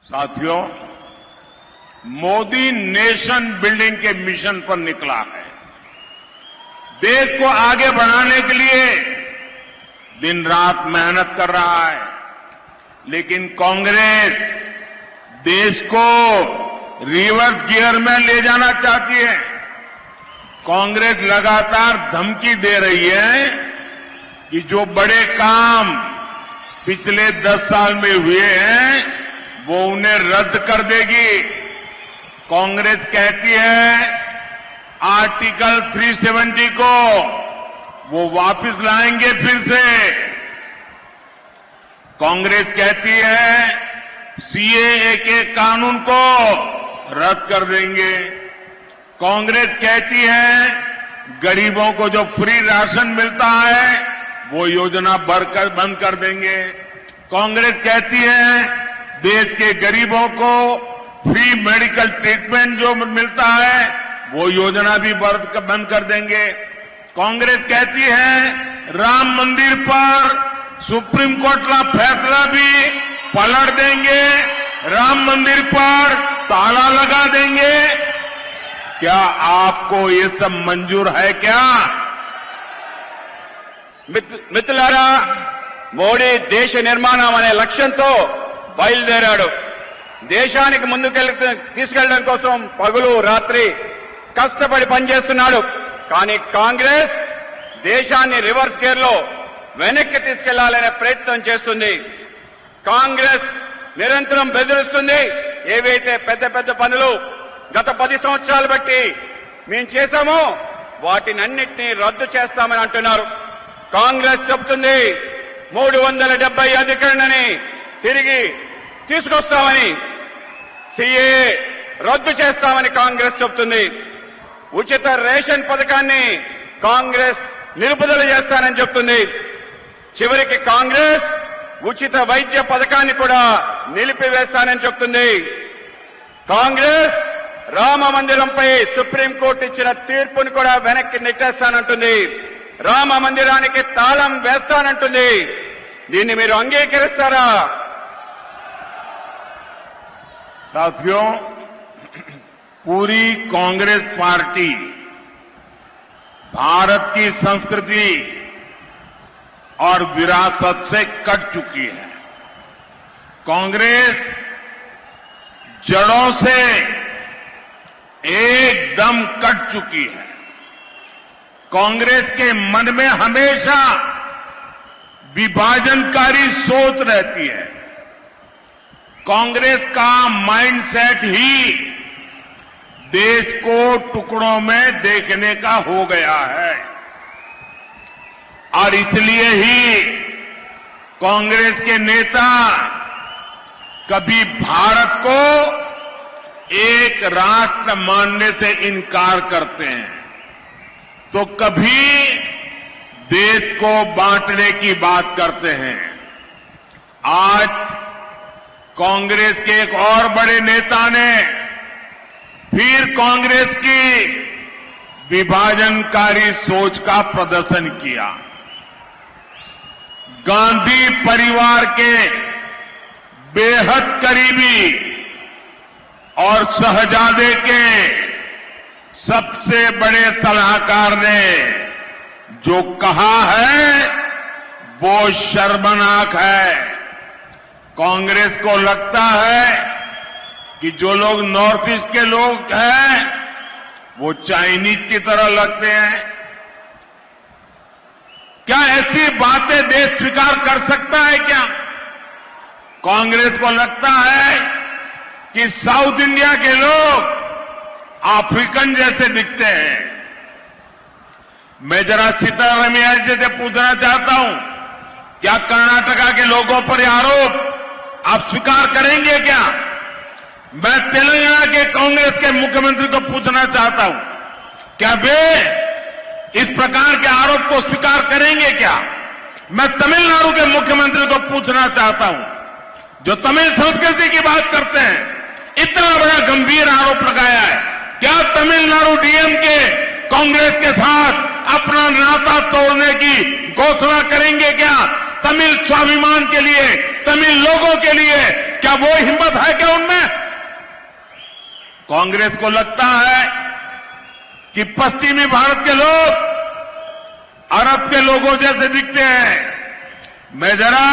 साथियों, Modi nation building के mission पर निकला है। देश को आगे बढ़ाने के लिए दिन रात मेहनत कर रहा है, लेकिन कांग्रेस देश को रिवर्स गियर में ले जाना चाहती है। कांग्रेस लगातार धमकी दे रही है कि जो बड़े काम पिछले 10 साल में हुए हैं वो उन्हें रद्द कर देगी। कांग्रेस कहती है आर्टिकल 370 को वो वापस लाएंगे फिर से। कांग्रेस कहती है सीएए के कानून को रद्द कर देंगे। कांग्रेस कहती है गरीबों को जो फ्री राशन मिलता है वो योजना बंद कर देंगे। कांग्रेस कहती है देश के गरीबों को फ्री मेडिकल ट्रीटमेंट जो मिलता है वो योजना भी बंद कर देंगे। कांग्रेस कहती है राम मंदिर पर सुप्रीम कोर्ट का फैसला भी पलट देंगे, राम मंदिर पर ताला लगा देंगे। क्या आपको ये सब मंजूर है क्या? మిత్రులారా, మోడీ దేశ నిర్మాణం అనే లక్ష్యంతో బయలుదేరాడు. దేశానికి తీసుకెళ్లడం కోసం పగలు రాత్రి కష్టపడి పనిచేస్తున్నాడు. కానీ కాంగ్రెస్ దేశాన్ని రివర్స్ గేర్ లో వెనక్కి తీసుకెళ్లాలనే ప్రయత్నం చేస్తుంది. కాంగ్రెస్ నిరంతరం బెదిరిస్తుంది. ఏవైతే పెద్ద పెద్ద పనులు గత 10 సంవత్సరాలు బట్టి మేము చేశామో వాటినన్నింటినీ రద్దు చేస్తామని అంటున్నారు. కాంగ్రెస్ చెబుతుంది 370 అధికరణని తిరిగి తీసుకొస్తామని, सीएए రద్దు చేస్తామని కాంగ్రెస్ చెబుతుంది. ఉచిత రేషన్ పథకాన్ని కాంగ్రెస్ నిలుపుదల చేస్తానని చెబుతుంది. చివరికి కాంగ్రెస్ ఉచిత వైద్య పథకాన్ని కూడా నిలిపివేస్తానని చెబుతుంది. కాంగ్రెస్ రామ మందిరంపై సుప్రీంకోర్టు ఇచ్చిన తీర్పును కూడా వెనక్కి నెట్టేస్తానంటుంది. రామ మందిరానికి తాళం వేస్తానంటుంది. దీన్ని మీరు అంగీకరిస్తారా? साथियों, पूरी कांग्रेस पार्टी भारत की संस्कृति और विरासत से कट चुकी है। कांग्रेस जड़ों से एकदम कट चुकी है। कांग्रेस के मन में हमेशा विभाजनकारी सोच रहती है। कांग्रेस का माइंडसेट ही देश को टुकड़ों में देखने का हो गया है और इसलिए ही कांग्रेस के नेता कभी भारत को एक राष्ट्र मानने से इनकार करते हैं तो कभी देश को बांटने की बात करते हैं। आज कांग्रेस के एक और बड़े नेता ने फिर कांग्रेस की विभाजनकारी सोच का प्रदर्शन किया। गांधी परिवार के बेहद करीबी और शहजादे के सबसे बड़े सलाहकार ने जो कहा है वो शर्मनाक है। कांग्रेस को लगता है कि जो लोग नॉर्थ ईस्ट के लोग हैं वो चाइनीज की तरह लगते हैं। क्या ऐसी बातें देश स्वीकार कर सकता है क्या? कांग्रेस को लगता है कि साउथ इंडिया के लोग अफ्रीकन जैसे दिखते हैं। मैं जरा सीतारमैया जी से पूछना चाहता हूं, क्या कर्नाटका के लोगों पर यह आरोप आप स्वीकार करेंगे क्या? मैं तेलंगाना के कांग्रेस के मुख्यमंत्री को पूछना चाहता हूं, क्या वे इस प्रकार के आरोप को स्वीकार करेंगे क्या? मैं तमिलनाडु के मुख्यमंत्री को पूछना चाहता हूं, जो तमिल संस्कृति की बात करते हैं, इतना बड़ा गंभीर आरोप लगाया है, क्या तमिलनाडु डीएम के कांग्रेस के साथ अपना नाता तोड़ने की घोषणा करेंगे क्या? तमिल स्वाभिमान के लिए, तमिल लोगों के लिए क्या वो हिम्मत है क्या कांग्रेस को लगता है कि पश्चिमी भारत के लोग अरब के लोगों जैसे दिखते हैं। मैं जरा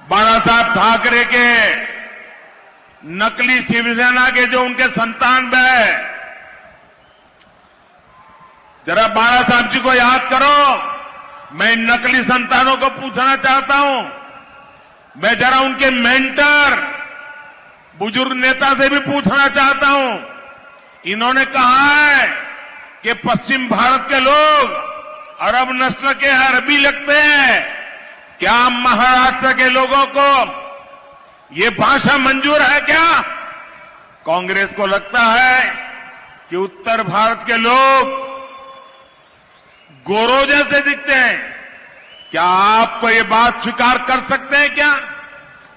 बाला साहब ठाकरे के नकली शिवसेना के जो उनके संतान है, जरा बाला साहब जी को याद करो। मैं इन नकली संतानों को पूछना चाहता हूं, मैं जरा उनके मेंटर बुजुर्ग नेता से भी पूछना चाहता हूं। इन्होंने कहा है कि पश्चिम भारत के लोग अरब नस्ल के अरबी लगते हैं। क्या महाराष्ट्र के लोगों को ये भाषा मंजूर है क्या? कांग्रेस को लगता है कि उत्तर भारत के लोग गोरों जैसे दिखते हैं। क्या आपको ये बात स्वीकार कर सकते हैं क्या?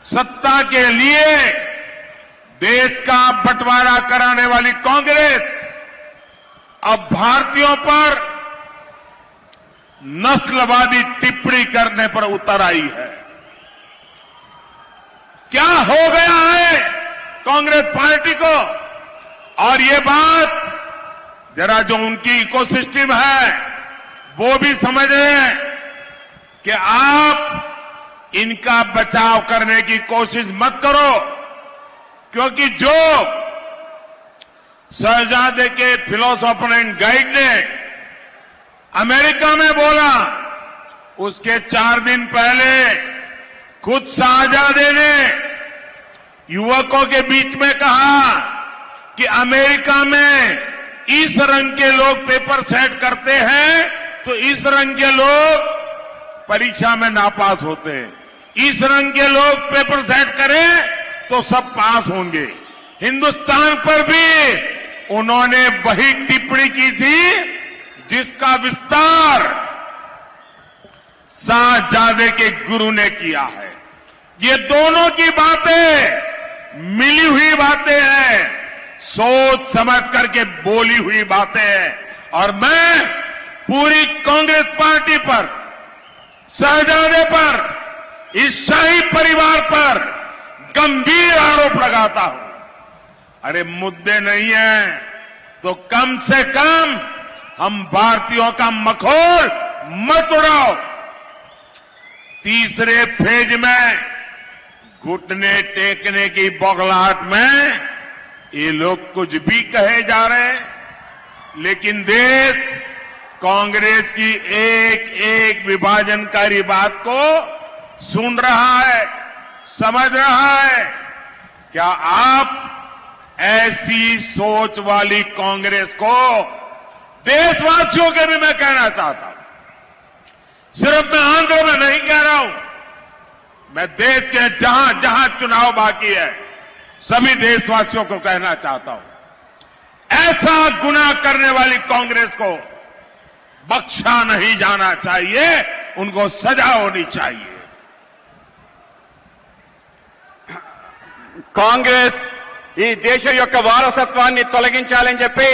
सत्ता के लिए देश का बंटवारा कराने वाली कांग्रेस अब भारतीयों पर नस्लवादी टिप्पणी करने पर उतर आई है। क्या हो गया है कांग्रेस पार्टी को? और ये बात जरा जो उनकी इकोसिस्टम है वो भी समझ रहे हैं कि आप इनका बचाव करने की कोशिश मत करो, क्योंकि जो शहजादे के फिलोसोफर एंड गाइड ने अमेरिका में बोला, उसके 4 दिन पहले खुद शहजादे ने युवकों के बीच में कहा कि अमेरिका में इस रंग के लोग पेपर सेट करते हैं तो इस रंग के लोग परीक्षा में नापास होते हैं, इस रंग के लोग पेपर सेट करें तो सब पास होंगे। हिंदुस्तान पर भी उन्होंने वही टिप्पणी की थी जिसका विस्तार शाहजादे के गुरु ने किया है। ये दोनों की बातें मिली हुई बातें हैं, सोच समझ करके बोली हुई बातें हैं। और मैं पूरी कांग्रेस पार्टी पर, शहजादे पर, इस शाही परिवार पर गंभीर आरोप लगाता हूं। अरे मुद्दे नहीं है तो कम से कम हम भारतीयों का मखौल मत उड़ाओ। तीसरे फेज में घुटने टेकने की बौखलाहट में ये लोग कुछ भी कहे जा रहे हैं, लेकिन देश कांग्रेस की एक एक विभाजनकारी बात को सुन रहा है, समझ रहा है। क्या आप ऐसी सोच वाली कांग्रेस को, देशवासियों के भी मैं कहना चाहता हूं, सिर्फ मैं आंध्र में नहीं कह रहा हूं, मैं देश के जहां जहां चुनाव बाकी है सभी देशवासियों को कहना चाहता हूं, ऐसा गुनाह करने वाली कांग्रेस को बख्शा नहीं जाना चाहिए, उनको सजा होनी चाहिए। కాంగ్రెస్ ఈ దేశం యొక్క వారసత్వాన్ని తొలగించాలని చెప్పి,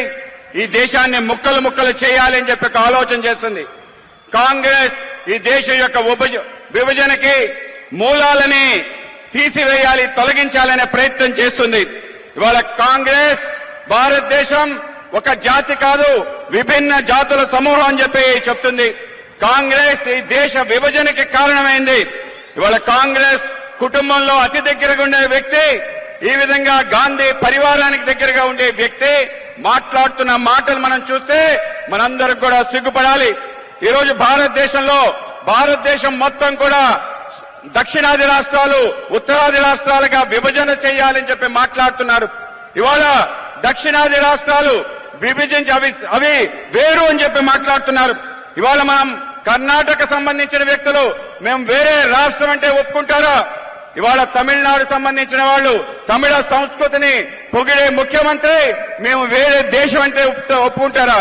ఈ దేశాన్ని ముక్కలు ముక్కలు చేయాలని చెప్పి ఆలోచన చేస్తుంది. కాంగ్రెస్ ఈ దేశం యొక్క విభజనకి మూలాలని తీసివేయాలి, తొలగించాలనే ప్రయత్నం చేస్తుంది. ఇవాళ కాంగ్రెస్ భారతదేశం ఒక జాతి కాదు, విభిన్న జాతుల సమూహం అని చెప్పి చెప్తుంది. కాంగ్రెస్ ఈ దేశ విభజనకి కారణమైంది. ఇవాళ కాంగ్రెస్ కుటుంబంలో అతి దగ్గరగా ఉండే వ్యక్తి, ఈ విధంగా గాంధీ పరివారానికి దగ్గరగా ఉండే వ్యక్తి మాట్లాడుతున్న మాటలు మనం చూస్తే మనందరం కూడా సిగ్గుపడాలి. ఈ రోజు భారతదేశం మొత్తం కూడా దక్షిణాది రాష్ట్రాలు ఉత్తరాది రాష్ట్రాలుగా విభజన చేయాలని చెప్పి మాట్లాడుతున్నారు. ఇవాళ దక్షిణాది రాష్ట్రాలు విభజించి అవి వేరు అని చెప్పి మాట్లాడుతున్నారు. ఇవాళ మనం కర్ణాటక సంబంధించిన వ్యక్తులు మేము వేరే రాష్ట్రం అంటే ఒప్పుకుంటారా? ఇవాళ తమిళనాడు సంబంధించిన వాళ్ళు తమిళ సంస్కృతిని పొగిడే ముఖ్యమంత్రి మేము వేరే దేశం అంటే ఒప్పుకుంటారా?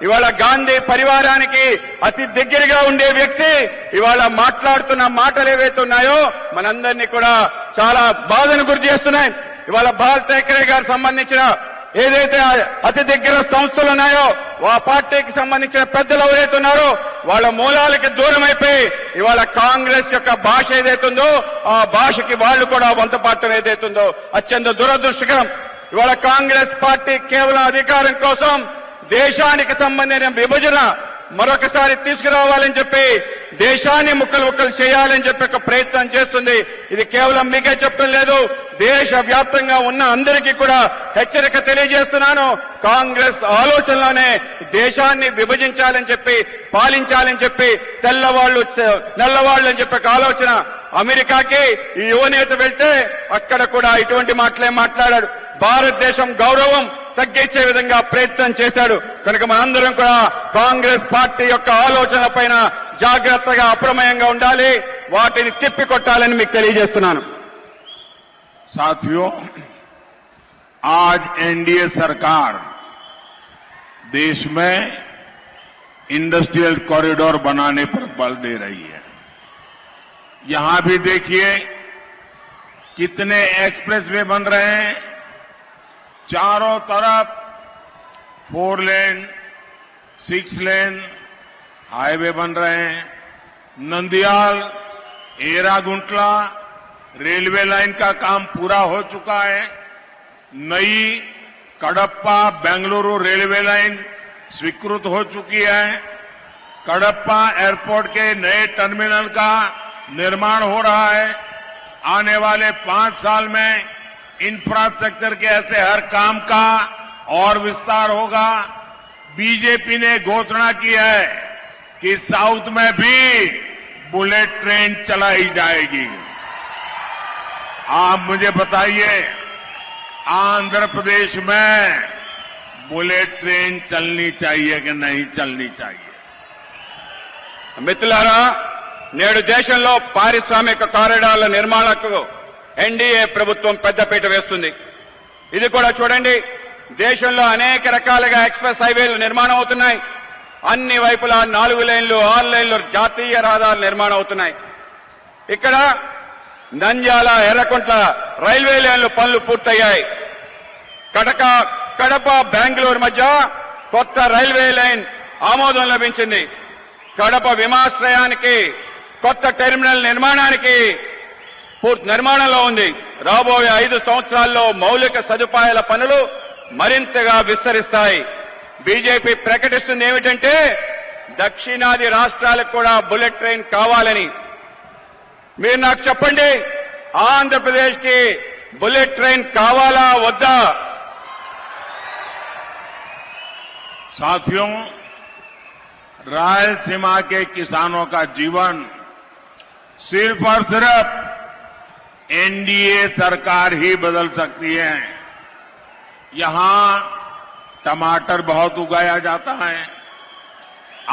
ఇవాళ గాంధీ పరివారానికి అతి దగ్గరగా ఉండే వ్యక్తి ఇవాళ మాట్లాడుతున్న మాటలు ఏవైతే ఉన్నాయో మనందరినీ కూడా చాలా బాధను గురి చేస్తున్నాయి. ఇవాళ బాల్ ఠాకరే గారు సంబంధించిన ఏదైతే అతి దగ్గర సంస్థలు ఉన్నాయో ఆ పార్టీకి సంబంధించిన పెద్దలు ఎవరైతే ఉన్నారో వాళ్ళ మూలాలకి దూరం అయిపోయి ఇవాళ కాంగ్రెస్ యొక్క భాష ఏదైతుందో ఆ భాషకి వాళ్ళు కూడా వంతపాడటం ఏదైతుందో అత్యంత దురదృష్టకరం. ఇవాళ కాంగ్రెస్ పార్టీ కేవలం అధికారం కోసం దేశానికి సంబంధించిన విభజన మరొకసారి తీసుకురావాలని చెప్పి దేశాన్ని ముక్కలు ముక్కలు చేయాలని చెప్పి ఒక ప్రయత్నం చేస్తుంది. ఇది కేవలం మీకే చెప్పడం లేదు, దేశ వ్యాప్తంగా ఉన్న అందరికీ కూడా హెచ్చరిక తెలియజేస్తున్నాను. కాంగ్రెస్ ఆలోచనలోనే దేశాన్ని విభజించాలని చెప్పి, పాలించాలని చెప్పి, నల్లవాళ్ళు అని చెప్పి ఆలోచన. అమెరికాకి ఈ యువనేత వెళ్తే అక్కడ కూడా ఇటువంటి మాటలే మాట్లాడాడు. భారతదేశం గౌరవం తగ్గించే విధంగా ప్రయత్నం చేశాడు. కనుక మనందరం కూడా కాంగ్రెస్ పార్టీ యొక్క ఆలోచన పైన జాగ్రత్తగా అప్రమేయంగా ఉండాలి, వాటిని తిప్పికొట్టాలని మీకు తెలియజేస్తున్నాను. साथियों, आज एनडीए सरकार देश में इंडस्ट्रियल कॉरिडोर बनाने पर बल दे रही है. यहां भी देखिए कितने एक्सप्रेसवे बन रहे हैं. चारों तरफ 4 लेन 6 लेन हाईवे बन रहे हैं. नंदियाल एरागुंटला रेलवे लाइन का काम पूरा हो चुका है. नई कडप्पा बेंगलुरु रेलवे लाइन स्वीकृत हो चुकी है. कडप्पा एयरपोर्ट के नए टर्मिनल का निर्माण हो रहा है. आने वाले 5 साल में इंफ्रास्ट्रक्चर के ऐसे हर काम का और विस्तार होगा. बीजेपी ने घोषणा की है कि साउथ में भी बुलेट ट्रेन चलाई जाएगी. आप मुझे बताइए, आंध्र प्रदेश में बुलेट ट्रेन चलनी चाहिए कि नहीं चलनी चाहिए? మిత్రులారా, నేడు దేశంలో పారిశ్రామిక కారిడార్ల నిర్మాణకు ఎన్డీఏ ప్రభుత్వం పెద్దపీట వేస్తుంది. ఇది కూడా చూడండి, దేశంలో అనేక రకాలుగా ఎక్స్ప్రెస్ హైవేలు నిర్మాణం అవుతున్నాయి. అన్ని వైపులా 4 లేన్లు 6 లేన్లు జాతీయ రహదారులు నిర్మాణం అవుతున్నాయి. ఇక్కడ నంద్యాల ఎర్రకుంట్ల రైల్వే లైన్లు పనులు పూర్తయ్యాయి. కడప బెంగళూరు మధ్య కొత్త రైల్వే లైన్ ఆమోదం లభించింది. కడప విమానాశ్రయానికి కొత్త టెర్మినల్ నిర్మాణంలో ఉంది. రాబోయే 5 సంవత్సరాల్లో మౌలిక సదుపాయాల పనులు మరింతగా విస్తరిస్తాయి. బీజేపీ ప్రకటిస్తుంది ఏమిటంటే దక్షిణాది రాష్ట్రాలకు కూడా బుల్లెట్ ట్రైన్ కావాలని. మీరు నాకు చెప్పండి, ఆంధ్రప్రదేశ్ కి బుల్లెట్ ట్రైన్ కావాలా వద్దా? साथियों, रायलसीमा के किसानों का जीवन सिर्फ और सिर्फ एनडीए सरकार ही बदल सकती है. यहां टमाटर बहुत उगाया जाता है.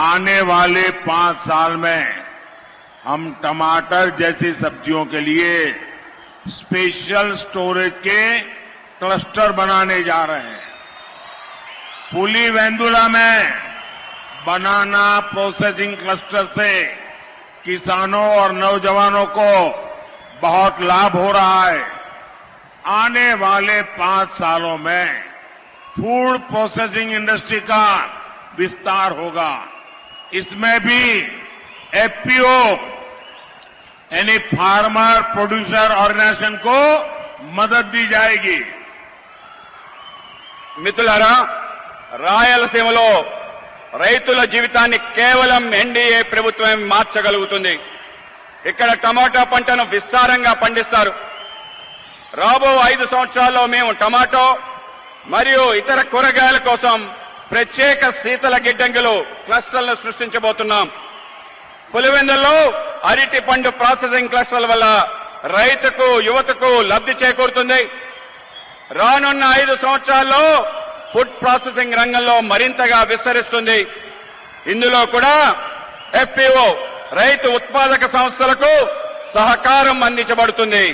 आने वाले 5 साल में हम टमाटर जैसी सब्जियों के लिए स्पेशल स्टोरेज के क्लस्टर बनाने जा रहे हैं. पुलीवेंदुला में बनाना प्रोसेसिंग क्लस्टर से किसानों और नौजवानों को बहुत लाभ हो रहा है. आने वाले 5 सालों में फूड प्रोसेसिंग इंडस्ट्री का विस्तार होगा. इसमें भी एफपीओ यानी फार्मर प्रोड्यूसर ऑर्गेनाइजेशन को मदद दी जाएगी. మిత్రులారా, రాయలసీమలో రైతుల జీవితాన్ని కేవలం ఎన్డీఏ ప్రభుత్వం మార్చగలుగుతుంది. ఇక్కడ టమాటా పంటను విస్తారంగా పండిస్తారు. రాబో 5 సంవత్సరాల్లో మేము టమాటో మరియు ఇతర కూరగాయల కోసం ప్రత్యేక శీతల గిడ్డంగులు క్లస్టర్లను సృష్టించబోతున్నాం. పులివెందుల్లో అరటి పండు ప్రాసెసింగ్ క్లస్టర్ల వల్ల రైతుకు యువతకు లబ్ధి చేకూరుతుంది. రానున్న 5 సంవత్సరాల్లో ఫుడ్ ప్రాసెసింగ్ రంగంలో మరింతగా విస్తరిస్తుంది. ఇందులో కూడా ఎఫ్పీఓ రైతు ఉత్పాదక సంస్థలకు సహకారం అందించబడుతుంది.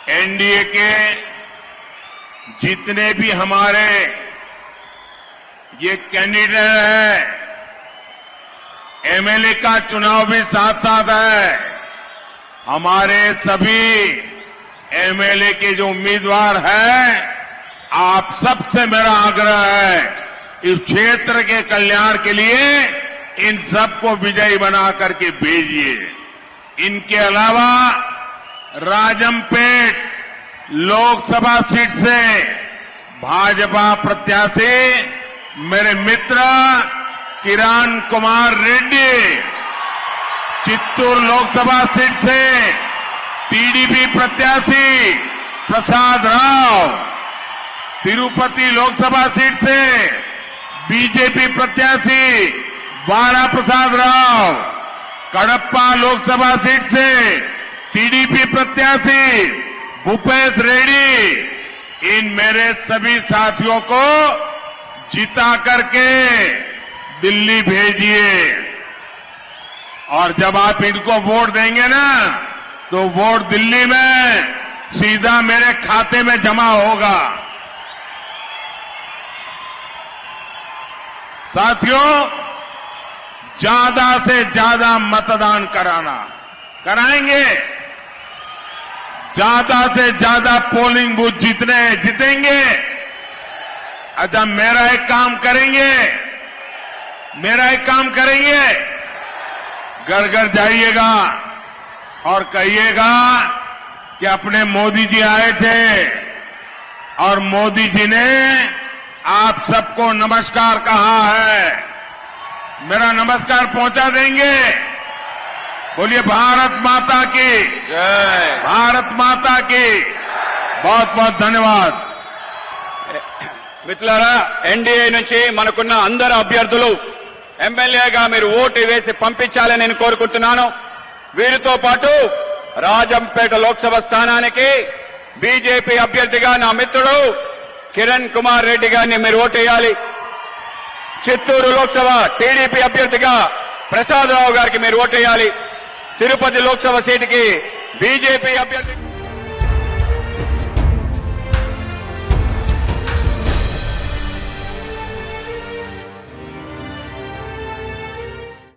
एनडीए के जितने भी हमारे ये कैंडिडेट हैं, एमएलए का चुनाव भी साथ साथ है. हमारे सभी एमएलए के जो उम्मीदवार हैं, आप सबसे मेरा आग्रह है, इस क्षेत्र के कल्याण के लिए इन सबको विजयी बना करके भेजिए. इनके अलावा राजमपेट लोकसभा सीट से भाजपा प्रत्याशी मेरे मित्र किरण कुमार रेड्डी, चित्तूर लोकसभा सीट से टीडीपी प्रत्याशी प्रसाद राव, तिरुपति लोकसभा सीट से बीजेपी प्रत्याशी बाला प्रसाद राव, कडप्पा लोकसभा सीट से टीडीपी प्रत्याशी भूपेश रेड्डी, इन मेरे सभी साथियों को जिता करके दिल्ली भेजिए। और जब आप इनको वोट देंगे ना, तो वोट दिल्ली में सीधा मेरे खाते में जमा होगा। साथियों, ज्यादा से ज्यादा मतदान कराएंगे, ज्यादा से ज्यादा पोलिंग बूथ जीतेंगे। अच्छा, मेरा एक काम करेंगे, घर घर जाइएगा और कहिएगा कि अपने मोदी जी आए थे और मोदी जी ने आप सबको नमस्कार कहा है। मेरा नमस्कार पहुंचा देंगे। बोलिए भारत माता की जय। भारत माता की। बहुत बहुत धन्यवाद। మిత్రులారా, ఎన్డీఏ నుంచి మనకున్న అందరు అభ్యర్థులు ఎమ్మెల్యేగా మీరు ఓటు వేసి పంపించాలని నేను కోరుకుంటున్నాను. వీరితో పాటు రాజంపేట లోక్సభ స్థానానికి బీజేపీ అభ్యర్థిగా నా మిత్రుడు కిరణ్ కుమార్ రెడ్డి గారిని మీరు ఓటేయాలి. చిత్తూరు లోక్సభ టీడీపీ అభ్యర్థిగా ప్రసాద్ రావు గారికి మీరు ఓటేయాలి. తిరుపతి లోక్సభ సీటుకి బీజేపీ అభ్యర్థి